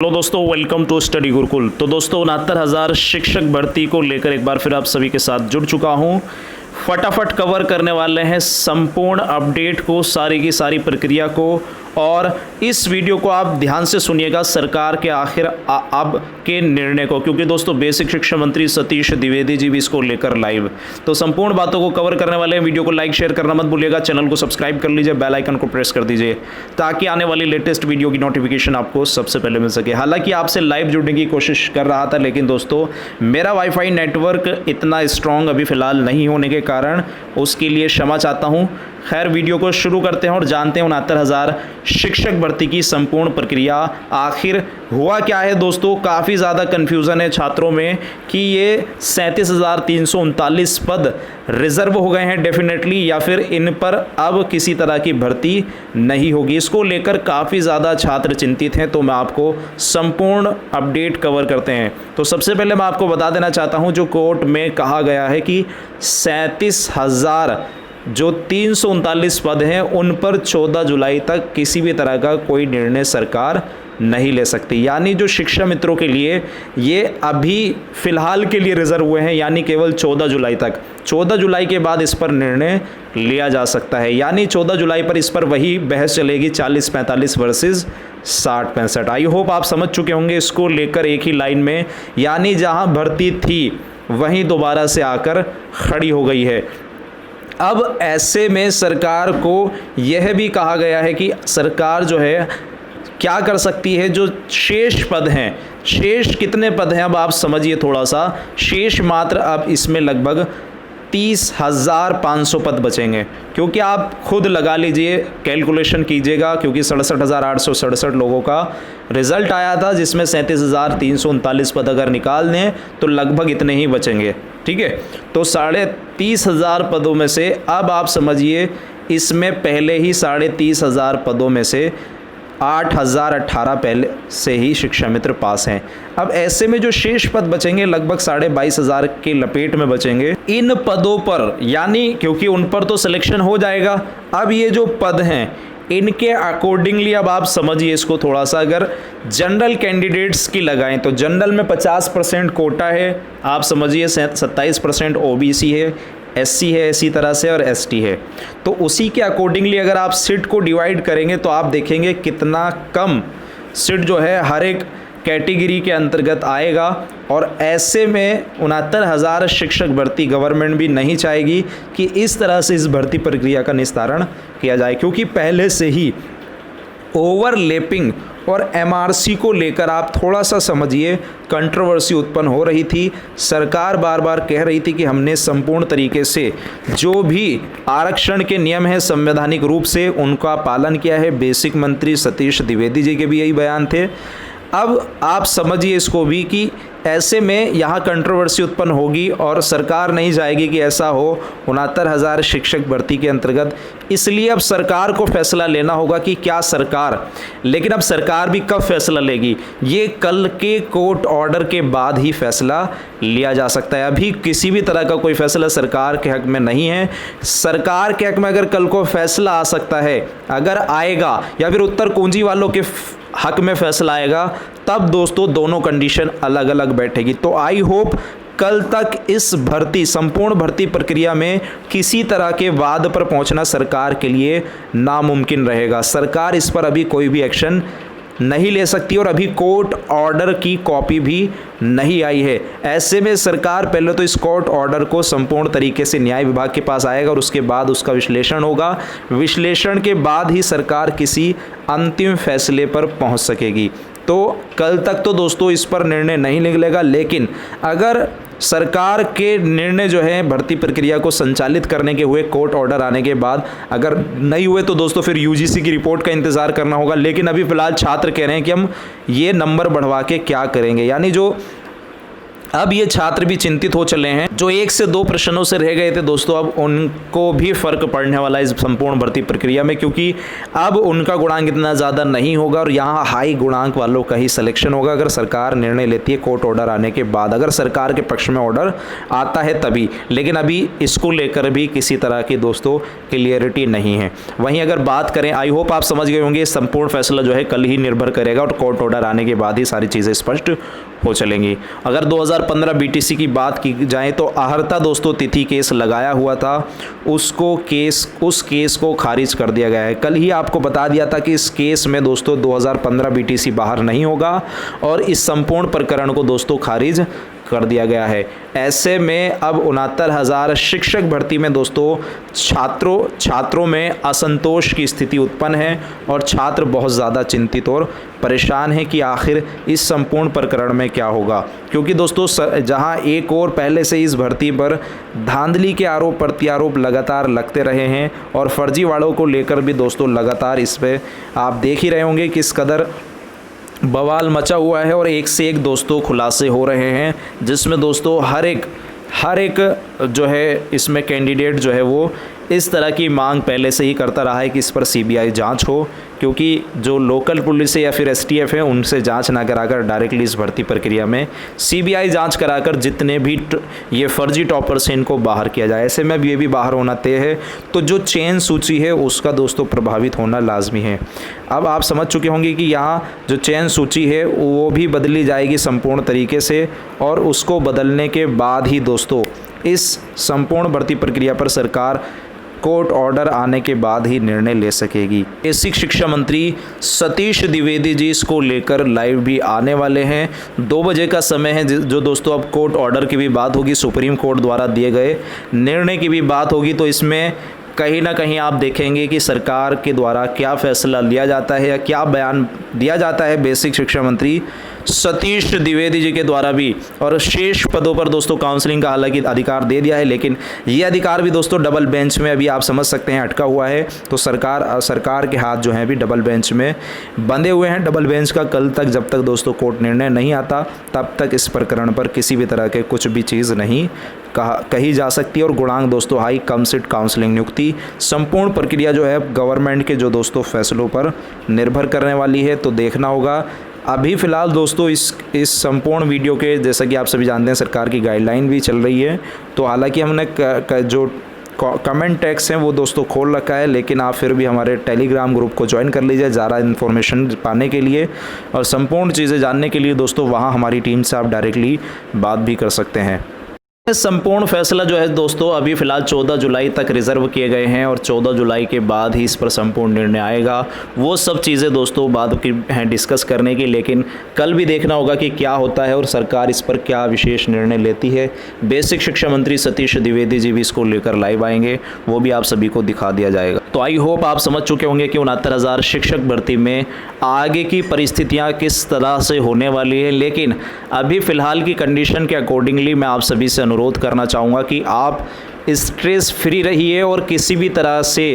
Hello दोस्तों, welcome to study Gurukul. तो दोस्तों 69,000 शिक्षक भर्ती को लेकर एक बार फिर आप सभी के साथ जुड़ चुका हूं। फटाफट कवर करने वाले हैं संपूर्ण अपडेट को, सारी की सारी प्रक्रिया को, और इस वीडियो को आप ध्यान से सुनिएगा सरकार के आखिर अब के निर्णय को, क्योंकि दोस्तों बेसिक शिक्षा मंत्री सतीश द्विवेदी जी भी इसको लेकर लाइव। तो संपूर्ण बातों को कवर करने वाले हैं। वीडियो को लाइक शेयर करना मत भूलिएगा, चैनल को सब्सक्राइब कर लीजिए, बेल आइकन को प्रेस कर दीजिए ताकि आने वाली लेटेस्ट वीडियो की नोटिफिकेशन आपको सबसे पहले मिल सके। हालांकि आपसे लाइव जुड़ने की कोशिश कर रहा था, लेकिन दोस्तों मेरा वाईफाई नेटवर्क इतना स्ट्रॉन्ग अभी फिलहाल नहीं होने के कारण उसके लिए क्षमा चाहता हूँ। खैर, वीडियो को शुरू करते हैं और जानते हैं 69,000 शिक्षक भर्ती की संपूर्ण प्रक्रिया आखिर हुआ क्या है। दोस्तों काफ़ी ज़्यादा कन्फ्यूज़न है छात्रों में कि ये 37,339 पद रिजर्व हो गए हैं डेफिनेटली, या फिर इन पर अब किसी तरह की भर्ती नहीं होगी। इसको लेकर काफ़ी ज़्यादा छात्र चिंतित हैं, तो मैं आपको संपूर्ण अपडेट कवर करते हैं। तो सबसे पहले मैं आपको बता देना चाहता हूँ, जो कोर्ट में कहा गया है कि 37,000 जो 339 पद हैं उन पर 14 जुलाई तक किसी भी तरह का कोई निर्णय सरकार नहीं ले सकती। यानी जो शिक्षा मित्रों के लिए ये अभी फ़िलहाल के लिए रिजर्व हुए हैं, यानी केवल 14 जुलाई तक। 14 जुलाई के बाद इस पर निर्णय लिया जा सकता है, यानी 14 जुलाई पर इस पर वही बहस चलेगी 40-45 वर्सेस 60-65। आई होप आप समझ चुके होंगे इसको लेकर एक ही लाइन में, यानी जहाँ भर्ती थी वहीं दोबारा से आकर खड़ी हो गई है। अब ऐसे में सरकार को यह भी कहा गया है कि सरकार जो है क्या कर सकती है, जो शेष पद हैं, शेष कितने पद हैं अब आप समझिए थोड़ा सा। शेष मात्र अब इसमें लगभग 30,500 पद बचेंगे, क्योंकि आप खुद लगा लीजिए, कैलकुलेशन कीजिएगा, क्योंकि 67,867 लोगों का रिज़ल्ट आया था, जिसमें 37,339 पद अगर निकाल दें तो लगभग इतने ही बचेंगे। ठीक है, तो 30,500 पदों में से अब आप समझिए इसमें पहले ही 30,500 पदों में से 8,018 पहले से ही शिक्षा मित्र पास हैं। अब ऐसे में जो शेष पद बचेंगे लगभग 22,500 के लपेट में बचेंगे। इन पदों पर, यानी क्योंकि उन पर तो सिलेक्शन हो जाएगा, अब ये जो पद हैं इनके अकॉर्डिंगली अब आप समझिए इसको थोड़ा सा। अगर जनरल कैंडिडेट्स की लगाएं तो जनरल में 50% कोटा है, आप समझिए 27% ओबीसी है, एससी है इसी तरह से, और एसटी है। तो उसी के अकॉर्डिंगली अगर आप सीट को डिवाइड करेंगे तो आप देखेंगे कितना कम सीट जो है हर एक कैटेगरी के अंतर्गत आएगा। और ऐसे में 69,000 शिक्षक भर्ती गवर्नमेंट भी नहीं चाहेगी कि इस तरह से इस भर्ती प्रक्रिया का निस्तारण किया जाए, क्योंकि पहले से ही ओवरलैपिंग और एमआरसी को लेकर आप थोड़ा सा समझिए कंट्रोवर्सी उत्पन्न हो रही थी। सरकार बार बार कह रही थी कि हमने संपूर्ण तरीके से जो भी आरक्षण के नियम हैं संवैधानिक रूप से उनका पालन किया है। बेसिक मंत्री सतीश द्विवेदी जी के भी यही बयान थे। अब आप समझिए इसको भी कि ऐसे में यहाँ कंट्रोवर्सी उत्पन्न होगी और सरकार नहीं चाहेगी कि ऐसा हो 69,000 शिक्षक भर्ती के अंतर्गत। इसलिए अब सरकार को फैसला लेना होगा कि क्या सरकार, लेकिन अब सरकार भी कब फैसला लेगी, ये कल के कोर्ट ऑर्डर के बाद ही फैसला लिया जा सकता है। अभी किसी भी तरह का कोई फैसला सरकार के हक में नहीं है। सरकार के हक में अगर कल को फैसला आ सकता है, अगर आएगा, या फिर उत्तर कुंजी वालों के हक में फैसला आएगा, तब दोस्तों दोनों कंडीशन अलग अलग बैठेगी। तो आई होप कल तक इस संपूर्ण भर्ती प्रक्रिया में किसी तरह के वाद पर पहुंचना सरकार के लिए नामुमकिन रहेगा। सरकार इस पर अभी कोई भी एक्शन नहीं ले सकती और अभी कोर्ट ऑर्डर की कॉपी भी नहीं आई है। ऐसे में सरकार पहले तो इस कोर्ट ऑर्डर को संपूर्ण तरीके से न्याय विभाग के पास आएगा और उसके बाद उसका विश्लेषण होगा। विश्लेषण के बाद ही सरकार किसी अंतिम फैसले पर पहुंच सकेगी। तो कल तक तो दोस्तों इस पर निर्णय नहीं निकलेगा, लेकिन अगर सरकार के निर्णय जो है भर्ती प्रक्रिया को संचालित करने के हुए कोर्ट ऑर्डर आने के बाद अगर नहीं हुए तो दोस्तों फिर यूजीसी की रिपोर्ट का इंतज़ार करना होगा। लेकिन अभी फ़िलहाल छात्र कह रहे हैं कि हम ये नंबर बढ़वा के क्या करेंगे, यानी जो अब ये छात्र भी चिंतित हो चले हैं। जो 1 से 2 प्रश्नों से रह गए थे दोस्तों, अब उनको भी फर्क पड़ने वाला है इस संपूर्ण भर्ती प्रक्रिया में, क्योंकि अब उनका गुणांक इतना ज़्यादा नहीं होगा और यहाँ हाई गुणांक वालों का ही सिलेक्शन होगा अगर सरकार निर्णय लेती है कोर्ट ऑर्डर आने के बाद, अगर सरकार के पक्ष में ऑर्डर आता है तभी। लेकिन अभी इसको लेकर भी किसी तरह की दोस्तों क्लियरिटी नहीं है। वहीं अगर बात करें, आई होप आप समझ गए होंगे, संपूर्ण फैसला जो है कल ही निर्भर करेगा और कोर्ट ऑर्डर आने के बाद ही सारी चीज़ें स्पष्ट हो चलेंगी। अगर 2015 बीटीसी की बात की जाए तो आहर्ता दोस्तों तिथि केस लगाया हुआ था, उस केस को खारिज कर दिया गया है। कल ही आपको बता दिया था कि इस केस में दोस्तों 2015 बीटीसी बाहर नहीं होगा और इस संपूर्ण प्रकरण को दोस्तों खारिज कर दिया गया है। ऐसे में अब 69,000 शिक्षक भर्ती में दोस्तों छात्रों में असंतोष की स्थिति उत्पन्न है और छात्र बहुत ज़्यादा चिंतित और परेशान हैं कि आखिर इस संपूर्ण प्रकरण में क्या होगा, क्योंकि दोस्तों जहां एक और पहले से इस भर्ती पर धांधली के आरोप प्रत्यारोप लगातार लगते रहे हैं और फर्जीवाड़ों को लेकर भी दोस्तों लगातार इस पर आप देख ही रहे होंगे किस कदर बवाल मचा हुआ है और एक से एक दोस्तों खुलासे हो रहे हैं, जिसमें दोस्तों हर एक जो है इसमें कैंडिडेट जो है वो इस तरह की मांग पहले से ही करता रहा है कि इस पर सीबीआई जांच हो, क्योंकि जो लोकल पुलिस है या फिर एसटीएफ है उनसे जांच ना कराकर डायरेक्टली इस भर्ती प्रक्रिया में सीबीआई जांच कराकर जितने भी ये फर्जी टॉपर्स हैं इनको बाहर किया जाए। ऐसे में अब ये भी बाहर होना तय है, तो जो चयन सूची है उसका दोस्तों प्रभावित होना लाजमी है। अब आप समझ चुके होंगे कि यहाँ जो चयन सूची है वो भी बदली जाएगी संपूर्ण तरीके से और उसको बदलने के बाद ही दोस्तों इस संपूर्ण भर्ती प्रक्रिया पर सरकार कोर्ट ऑर्डर आने के बाद ही निर्णय ले सकेगी। बेसिक शिक्षा मंत्री सतीश द्विवेदी जी इसको लेकर लाइव भी आने वाले हैं। 2 बजे का समय है जो दोस्तों अब कोर्ट ऑर्डर की भी बात होगी, सुप्रीम कोर्ट द्वारा दिए गए निर्णय की भी बात होगी, तो इसमें कहीं ना कहीं आप देखेंगे कि सरकार के द्वारा क्या फैसला लिया जाता है या क्या बयान दिया जाता है बेसिक शिक्षा मंत्री सतीश द्विवेदी जी के द्वारा भी। और शेष पदों पर दोस्तों काउंसलिंग का हालांकि अधिकार दे दिया है, लेकिन ये अधिकार भी दोस्तों डबल बेंच में अभी आप समझ सकते हैं अटका हुआ है, तो सरकार के हाथ जो हैं अभी डबल बेंच में बंधे हुए हैं। डबल बेंच का कल तक जब तक दोस्तों कोर्ट निर्णय नहीं आता तब तक इस प्रकरण पर किसी भी तरह के कुछ भी चीज़ नहीं कही जा सकती। और गुणांक दोस्तों हाई, कम सीट, काउंसलिंग नियुक्ति, संपूर्ण प्रक्रिया जो है गवर्नमेंट के जो दोस्तों फैसलों पर निर्भर करने वाली है, तो देखना होगा। अभी फ़िलहाल दोस्तों इस संपूर्ण वीडियो के जैसा कि आप सभी जानते हैं सरकार की गाइडलाइन भी चल रही है, तो हालांकि हमने जो कमेंट टैक्स हैं वो दोस्तों खोल रखा है, लेकिन आप फिर भी हमारे टेलीग्राम ग्रुप को ज्वाइन कर लीजिए ज़्यादा इन्फॉर्मेशन पाने के लिए और संपूर्ण चीज़ें जानने के लिए दोस्तों वहाँ हमारी टीम से आप डायरेक्टली बात भी कर सकते हैं। संपूर्ण फैसला जो है दोस्तों अभी फ़िलहाल 14 जुलाई तक रिजर्व किए गए हैं और 14 जुलाई के बाद ही इस पर संपूर्ण निर्णय आएगा। वो सब चीज़ें दोस्तों बाद की हैं डिस्कस करने की, लेकिन कल भी देखना होगा कि क्या होता है और सरकार इस पर क्या विशेष निर्णय लेती है। बेसिक शिक्षा मंत्री सतीश द्विवेदी जी भी इसको लेकर लाइव आएंगे, वो भी आप सभी को दिखा दिया जाएगा। तो आई होप आप समझ चुके होंगे कि 69,000 शिक्षक भर्ती में आगे की परिस्थितियाँ किस तरह से होने वाली है, लेकिन अभी फ़िलहाल की कंडीशन के अकॉर्डिंगली मैं आप सभी से अनुरोध करना चाहूँगा कि आप स्ट्रेस फ्री रहिए और किसी भी तरह से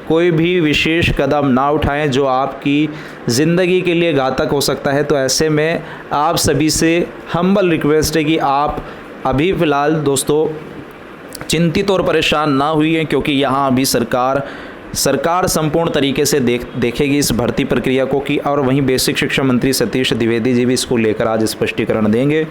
कोई भी विशेष कदम ना उठाएं जो आपकी ज़िंदगी के लिए घातक हो सकता है। तो ऐसे में आप सभी से हम्बल रिक्वेस्ट है कि आप अभी फ़िलहाल दोस्तों चिंतित और परेशान ना हुई हैं, क्योंकि यहाँ अभी सरकार संपूर्ण तरीके से देखेगी इस भर्ती प्रक्रिया को कि, और वहीं बेसिक शिक्षा मंत्री सतीश द्विवेदी जी भी इसको लेकर आज स्पष्टीकरण देंगे।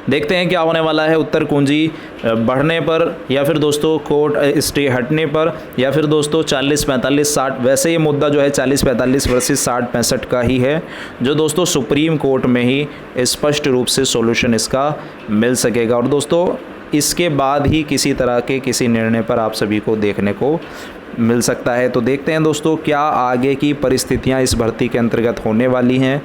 देखते हैं क्या होने वाला है, उत्तर कुंजी बढ़ने पर या फिर दोस्तों कोर्ट स्टे हटने पर या फिर दोस्तों 40, 45, 60। वैसे ये मुद्दा जो है 40, 45 वर्सेस 60, 65 का ही है, जो दोस्तों सुप्रीम कोर्ट में ही स्पष्ट रूप से सॉल्यूशन इसका मिल सकेगा और दोस्तों इसके बाद ही किसी तरह के किसी निर्णय पर आप सभी को देखने को मिल सकता है। तो देखते हैं दोस्तों क्या आगे की परिस्थितियां इस भर्ती के अंतर्गत होने वाली हैं।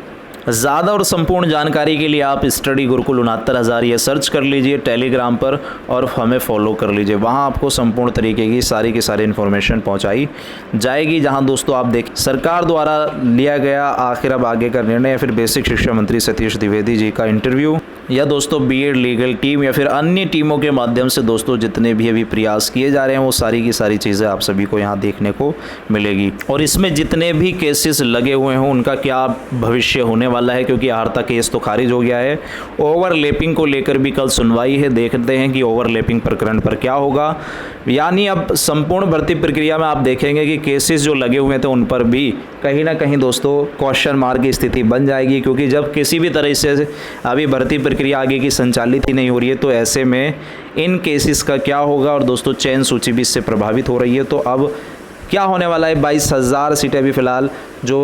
ज़्यादा और संपूर्ण जानकारी के लिए आप स्टडी गुरुकुल 69,000 ये सर्च कर लीजिए टेलीग्राम पर और हमें फॉलो कर लीजिए। वहाँ आपको संपूर्ण तरीके की सारी इन्फॉर्मेशन पहुँचाई जाएगी, जहाँ दोस्तों आप देख सरकार द्वारा लिया गया आखिर अब आगे का निर्णय या फिर बेसिक शिक्षा मंत्री सतीश द्विवेदी जी का इंटरव्यू या दोस्तों बीएड लीगल टीम या फिर अन्य टीमों के माध्यम से दोस्तों जितने भी अभी प्रयास किए जा रहे हैं वो सारी की सारी चीज़ें आप सभी को यहाँ देखने को मिलेगी। और इसमें जितने भी केसेस लगे हुए हों उनका क्या भविष्य होने वाला है, क्योंकि आहर्ता केस तो खारिज हो गया है। ओवरलैपिंग को लेकर भी कल सुनवाई है, देखते हैं कि ओवरलैपिंग प्रकरण पर क्या होगा। यानी अब संपूर्ण भर्ती प्रक्रिया में आप देखेंगे कि केसेस जो लगे हुए थे उन पर भी कहीं ना कहीं दोस्तों क्वेश्चन मार्क की स्थिति बन जाएगी, क्योंकि जब किसी भी तरह से अभी भर्ती प्रक्रिया आगे की संचालित ही नहीं हो रही है, तो ऐसे में इन केसेस का क्या होगा। और दोस्तों चयन सूची भी इससे प्रभावित हो रही है। तो अब क्या होने वाला है, 22,000 सीटें अभी फ़िलहाल जो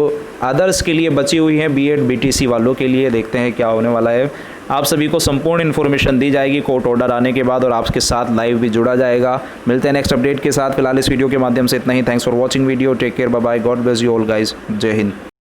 अदर्स के लिए बची हुई हैं, बीएड बीटीसी वालों के लिए, देखते हैं क्या होने वाला है। आप सभी को संपूर्ण इन्फॉर्मेशन दी जाएगी कोर्ट ऑर्डर आने के बाद, और आपके साथ लाइव भी जुड़ा जाएगा। मिलते हैं नेक्स्ट अपडेट के साथ। फिलहाल इस वीडियो के माध्यम से इतना ही। Thanks for watching video, take care, bye bye, God bless you all guys, जय हिंद।